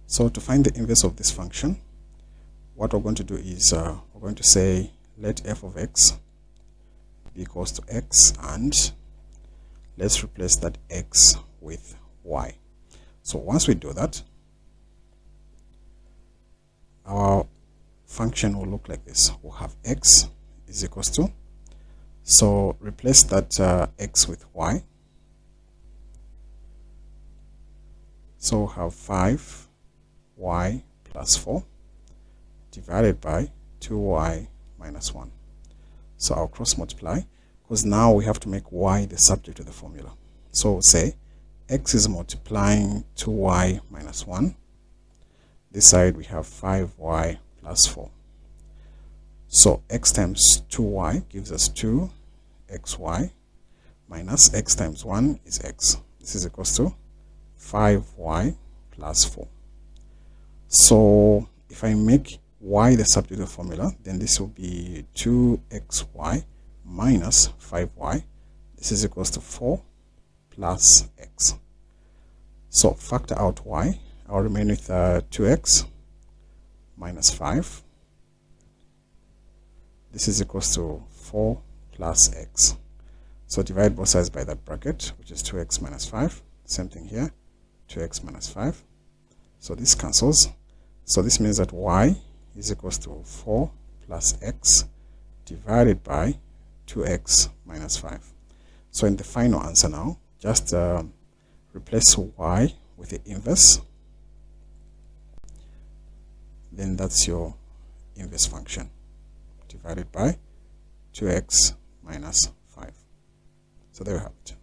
So to find the inverse of this function, what we're going to do is we're going to say let f of x be equals to x, and let's replace that x with y. So once we do that, our function will look like this. We'll have x is equals to, so replace that x with y. So we'll have 5y plus 4 divided by 2y minus 1. So I'll cross multiply, because now we have to make y the subject of the formula. So we'll say x is multiplying 2y minus 1. This side we have 5y plus 4. So x times 2y gives us 2xy minus x times 1 is x. This is equals to 5y plus 4. So if I make y the subject of the formula, then this will be 2xy minus 5y. This is equals to 4 plus x. So factor out y. I'll remain with 2x minus 5. This is equals to 4 plus x. So divide both sides by that bracket, which is 2x minus 5. Same thing here, 2x minus 5. So this cancels. So this means that y is equals to 4 plus x divided by 2x minus 5. So in the final answer now, just replace y with the inverse. Then that's your inverse function divided by 2x minus 5. So there we have it.